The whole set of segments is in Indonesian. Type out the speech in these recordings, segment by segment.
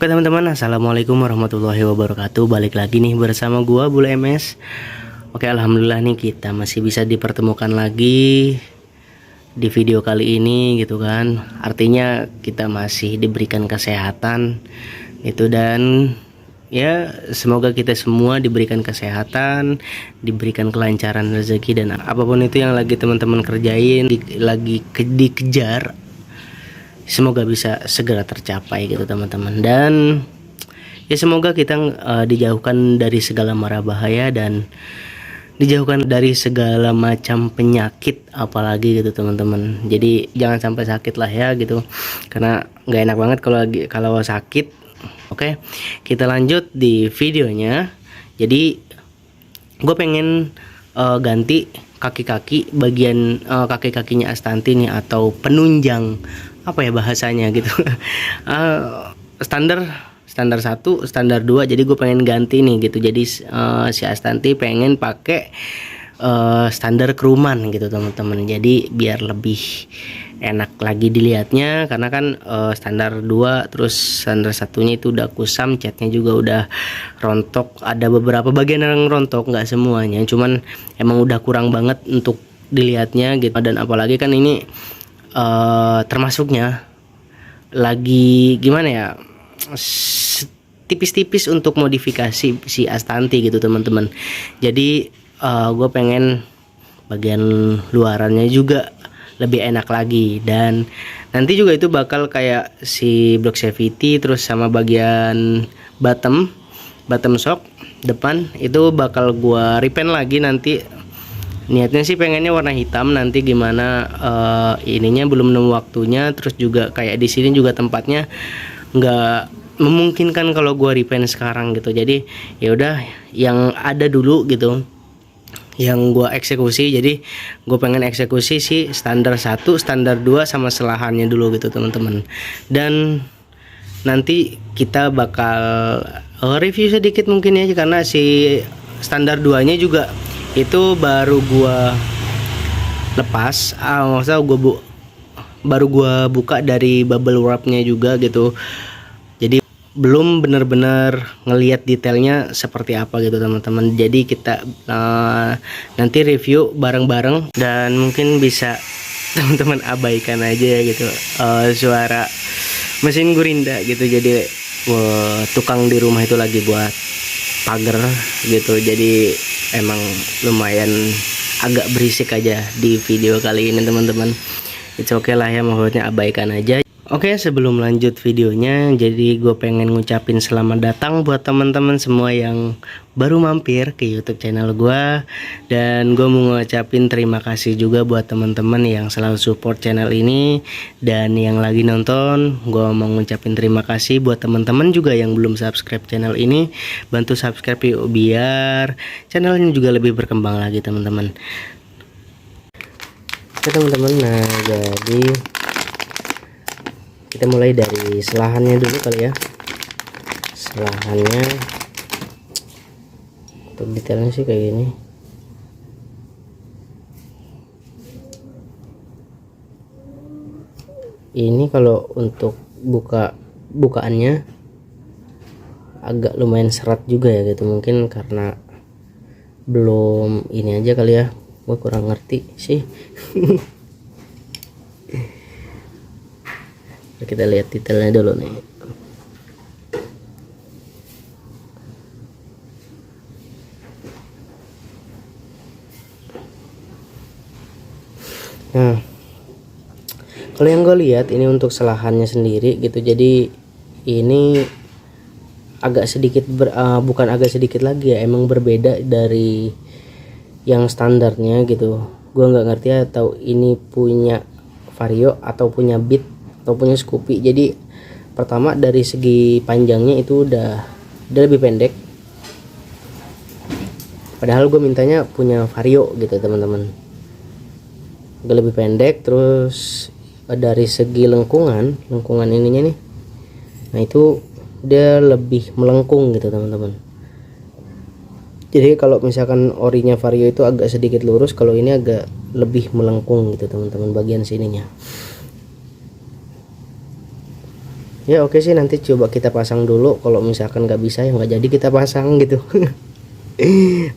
Oke teman-teman, assalamualaikum warahmatullahi wabarakatuh. Balik lagi nih bersama gua Bule MS. Oke, alhamdulillah nih kita masih bisa dipertemukan lagi di video kali ini gitu kan. Artinya kita masih diberikan kesehatan itu, dan ya semoga kita semua diberikan kesehatan, diberikan kelancaran rezeki, dan apapun itu yang lagi teman-teman kerjain, dikejar, semoga bisa segera tercapai gitu teman-teman. Dan ya semoga kita dijauhkan dari segala mara bahaya dan dijauhkan dari segala macam penyakit apalagi gitu teman-teman. Jadi jangan sampai sakit lah ya gitu, karena nggak enak banget kalau sakit. Oke, kita lanjut di videonya. Jadi gue pengen ganti kaki-kaki, bagian kaki-kakinya Astanti nih, atau penunjang, apa ya bahasanya gitu. standar 1, standar 2. Jadi gue pengen ganti nih gitu. Jadi si Astanti pengen pakai standar keruman gitu teman-teman. Jadi biar lebih enak lagi dilihatnya, karena kan standar 2 terus standar satunya itu udah kusam, catnya juga udah rontok. Ada beberapa bagian yang rontok, nggak semuanya, cuman emang udah kurang banget untuk dilihatnya gitu. Dan apalagi kan ini termasuknya lagi gimana ya, tipis-tipis untuk modifikasi si Astanti gitu teman-teman. Jadi gue pengen bagian luarannya juga lebih enak lagi, dan nanti juga itu bakal kayak si block safety, terus sama bagian bottom shock depan itu bakal gua repaint lagi nanti. Niatnya sih pengennya warna hitam, nanti gimana ininya belum nemu waktunya. Terus juga kayak di sini juga tempatnya nggak memungkinkan kalau gua repaint sekarang gitu. Jadi ya udah yang ada dulu gitu yang gua eksekusi. Jadi gue pengen eksekusi si standar 1, standar 2 sama selahannya dulu gitu teman-teman. Dan nanti kita bakal review sedikit mungkin ya, karena si standar 2 nya juga itu baru gua lepas, maksudnya baru gua buka dari bubble wrapnya juga gitu. Jadi belum benar-benar ngelihat detailnya seperti apa gitu teman-teman. Jadi kita nanti review bareng-bareng, dan mungkin bisa teman-teman abaikan aja ya gitu suara mesin gurinda gitu. Jadi tukang di rumah itu lagi buat pagar gitu, jadi emang lumayan agak berisik aja di video kali ini teman-teman. It's okay lah ya, maksudnya abaikan aja. Oke, sebelum lanjut videonya, jadi gue pengen ngucapin selamat datang buat teman-teman semua yang baru mampir ke YouTube channel gue, dan gue mau ngucapin terima kasih juga buat teman-teman yang selalu support channel ini. Dan yang lagi nonton, gue mau ngucapin terima kasih buat teman-teman juga yang belum subscribe channel ini. Bantu subscribe yuk biar channel ini juga lebih berkembang lagi teman-teman. Oke teman-teman, nah jadi kita mulai dari selahannya dulu kali ya. Selahannya untuk detailnya sih kayak gini. Ini kalau untuk bukaannya agak lumayan serat juga ya gitu, mungkin karena belum ini aja kali ya, gue kurang ngerti sih. Kita lihat detailnya dulu nih. Nah, kalau yang gue lihat ini untuk selahannya sendiri gitu. Jadi ini agak sedikit bukan agak sedikit lagi ya, emang berbeda dari yang standarnya gitu. Gue nggak ngerti atau ini punya Vario atau punya Beat atau punya Scoopy. Jadi pertama dari segi panjangnya itu udah lebih pendek, padahal gue mintanya punya Vario gitu teman-teman. Udah lebih pendek. Terus dari segi lengkungan ininya nih, nah itu dia lebih melengkung gitu teman-teman. Jadi kalau misalkan orinya Vario itu agak sedikit lurus, kalau ini agak lebih melengkung gitu teman-teman bagian sininya. Ya oke sih, nanti coba kita pasang dulu. Kalau misalkan nggak bisa ya nggak jadi kita pasang gitu.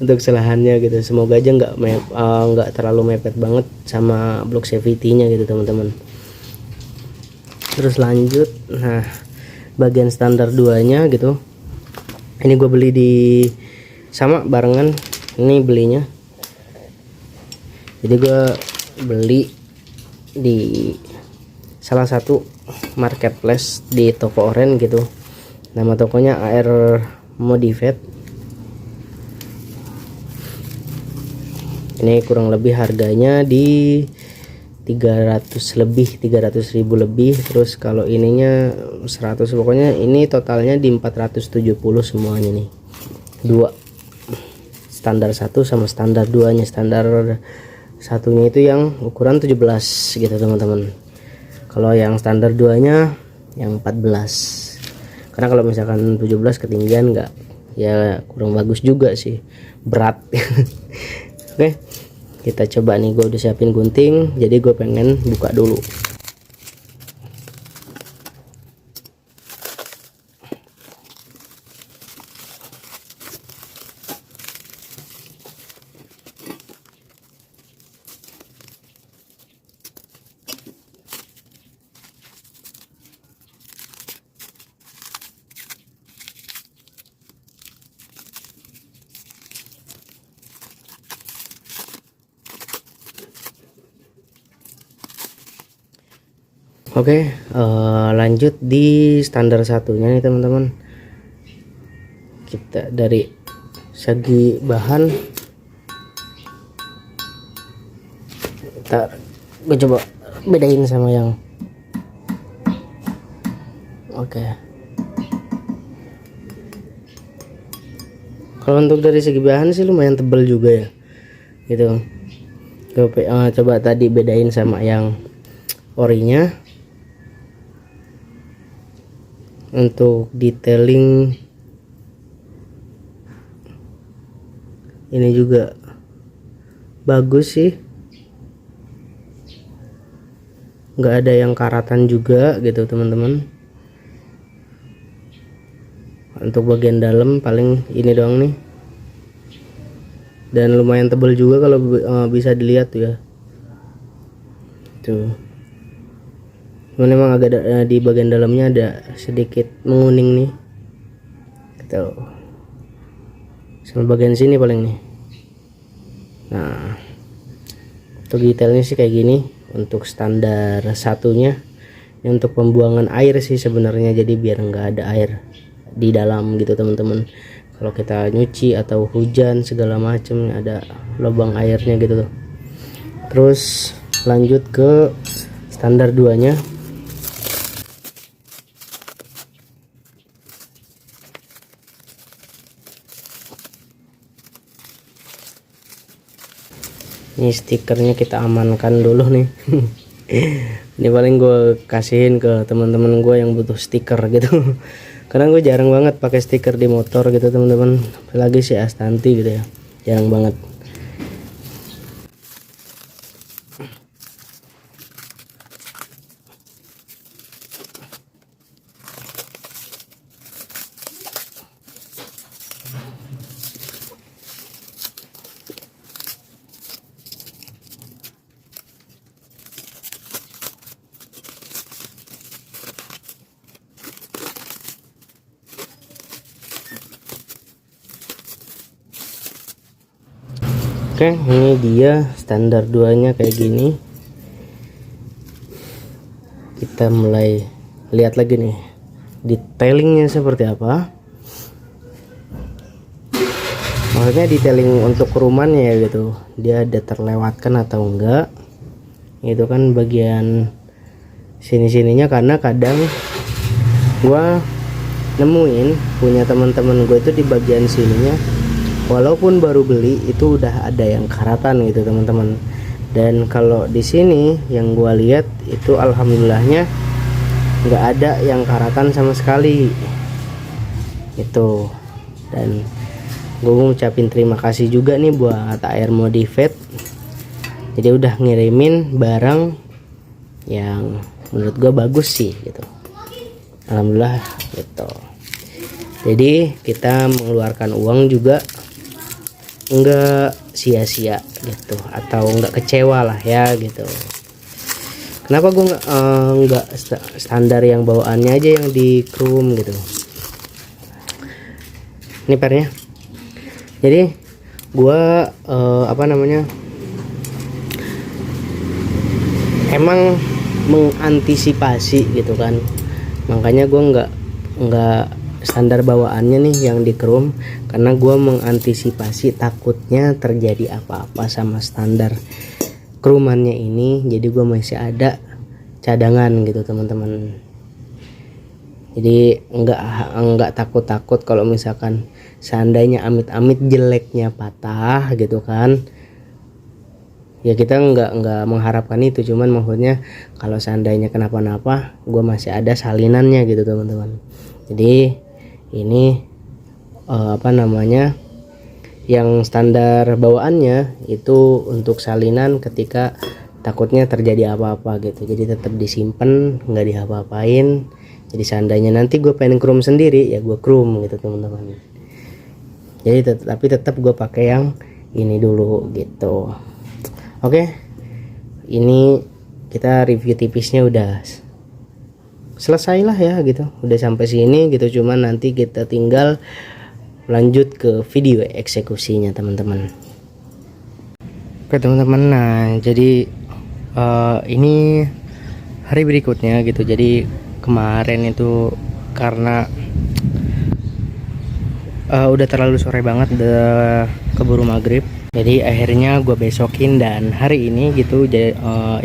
Untuk selahannya gitu, semoga aja nggak terlalu mepet banget sama block safety-nya gitu teman-teman. Terus lanjut, nah bagian standar 2 nya gitu, ini gue beli di sama barengan ini belinya. Jadi gue beli di salah satu marketplace di toko oren gitu, nama tokonya AR Modified. Ini kurang lebih harganya di 300.000 lebih. Terus kalau ininya 100, pokoknya ini totalnya di 470 semuanya nih. Dua standar 1 sama standar 2 nya. Standar satunya itu yang ukuran 17 gitu teman-teman. Kalau yang standar 2 nya yang 14. Karena kalau misalkan 17 ketinggian nggak, ya kurang bagus juga sih, berat. Oke, kita coba nih, gue udah siapin gunting, jadi gue pengen buka dulu. Oke, lanjut di standar satunya nih teman-teman. Kita dari segi bahan, gue coba bedain sama yang oke. Kalau untuk dari segi bahan sih lumayan tebal juga ya, gitu. Gue coba tadi bedain sama yang orinya. Untuk detailing ini juga bagus sih, nggak ada yang karatan juga gitu teman-teman. Untuk bagian dalam paling ini doang nih, dan lumayan tebal juga kalau bisa dilihat tuh ya, tuh. Memang agak di bagian dalamnya ada sedikit menguning nih gitu, sama bagian sini paling nih. Nah, untuk detailnya sih kayak gini. Untuk standar satunya ini untuk pembuangan air sih sebenarnya, jadi biar nggak ada air di dalam gitu teman-teman. Kalau kita nyuci atau hujan segala macam ada lubang airnya gitu tuh. Terus lanjut ke standar 2 nya. Ini stikernya kita amankan dulu nih. Ini paling gue kasihin ke teman-teman gue yang butuh stiker gitu. Karena gue jarang banget pakai stiker di motor gitu teman-teman, apalagi si Astanti gitu ya, jarang banget. Oke, ini dia standar 2 nya kayak gini. Kita mulai lihat lagi nih detailingnya seperti apa. Maksudnya detailing untuk kerumannya ya gitu, dia ada terlewatkan atau enggak, itu kan bagian sini-sininya. Karena kadang gua nemuin punya teman-teman gue itu di bagian sininya, walaupun baru beli itu udah ada yang karatan gitu teman-teman. Dan kalau di sini yang gua lihat itu alhamdulillahnya nggak ada yang karatan sama sekali itu. Dan gue ngucapin terima kasih juga nih buat AR Modified, jadi udah ngirimin barang yang menurut gue bagus sih gitu. alhamdulillah gitu. Jadi kita mengeluarkan uang juga enggak sia-sia gitu, atau enggak kecewa lah ya gitu. Kenapa gue enggak standar yang bawaannya aja yang di chrome gitu. Ini pernya. Jadi gue emang mengantisipasi gitu kan, makanya gue nggak standar bawaannya nih yang di chrome, karena gue mengantisipasi takutnya terjadi apa-apa sama standar chromannya ini. Jadi gue masih ada cadangan gitu teman-teman. Jadi nggak takut-takut kalau misalkan seandainya amit-amit jeleknya patah gitu kan. Ya kita nggak mengharapkan itu, cuman maksudnya kalau seandainya kenapa-napa gue masih ada salinannya gitu teman-teman. Jadi ini yang standar bawaannya itu untuk salinan ketika takutnya terjadi apa-apa gitu. Jadi tetap disimpan, nggak diapa-apain. Jadi seandainya nanti gue pengen chrome sendiri ya gue chrome gitu teman-teman. Jadi tapi tetap gue pakai yang ini dulu gitu. Oke, ini kita review tipisnya udah selesai lah ya gitu, udah sampai sini gitu. Cuman nanti kita tinggal lanjut ke video eksekusinya teman-teman. Oke teman-teman, nah jadi ini hari berikutnya gitu. Jadi kemarin itu karena udah terlalu sore banget, udah keburu maghrib, jadi akhirnya gue besokin. Dan hari ini gitu,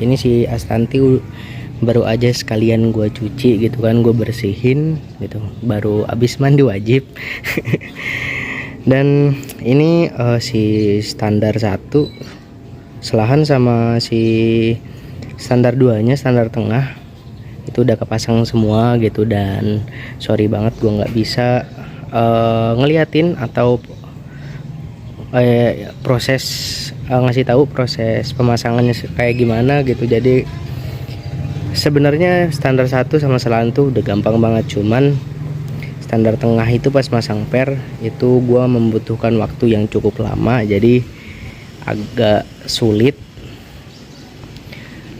ini si Astanti baru aja sekalian gue cuci gitu kan, gue bersihin gitu, baru abis mandi wajib. Dan ini si standar 1 selahan sama si standar 2 nya, standar tengah itu udah kepasang semua gitu. Dan sorry banget gue nggak bisa ngeliatin atau proses ngasih tahu proses pemasangannya kayak gimana gitu. Jadi sebenarnya standar 1 sama selahan tuh udah gampang banget, cuman standar tengah itu pas masang per itu gua membutuhkan waktu yang cukup lama, jadi agak sulit.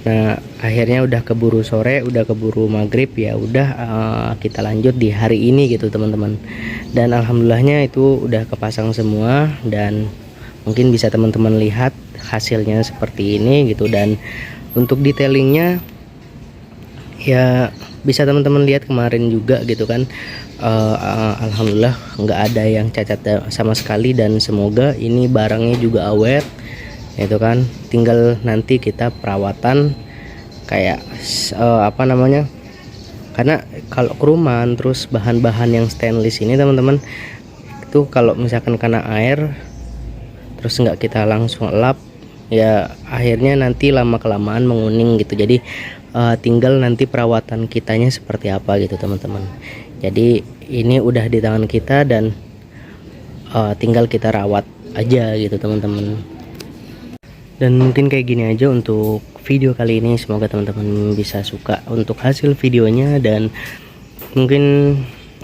Nah akhirnya udah keburu sore, udah keburu maghrib, ya udah kita lanjut di hari ini gitu teman-teman. Dan alhamdulillahnya itu udah kepasang semua, dan mungkin bisa teman-teman lihat hasilnya seperti ini gitu. Dan untuk detailingnya ya bisa teman-teman lihat kemarin juga gitu kan. Alhamdulillah nggak ada yang cacat sama sekali, dan semoga ini barangnya juga awet itu kan. Tinggal nanti kita perawatan kayak karena kalau keruman terus bahan-bahan yang stainless ini teman-teman, itu kalau misalkan kena air terus nggak kita langsung lap, ya akhirnya nanti lama kelamaan menguning gitu. Jadi tinggal nanti perawatan kitanya seperti apa gitu teman-teman. Jadi ini udah di tangan kita, dan tinggal kita rawat aja gitu teman-teman. Dan mungkin kayak gini aja untuk video kali ini. Semoga teman-teman bisa suka untuk hasil videonya, dan mungkin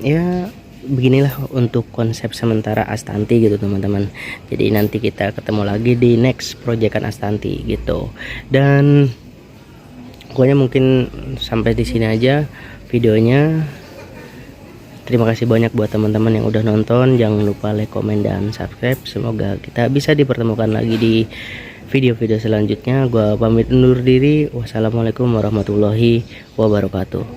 ya beginilah untuk konsep sementara Astanti gitu teman-teman. Jadi nanti kita ketemu lagi di next proyekan Astanti gitu. Dan pokoknya mungkin sampai di sini aja videonya. Terima kasih banyak buat teman-teman yang udah nonton. Jangan lupa like, komen, dan subscribe. Semoga kita bisa dipertemukan lagi di video-video selanjutnya. Gua pamit undur diri. Wassalamualaikum warahmatullahi wabarakatuh.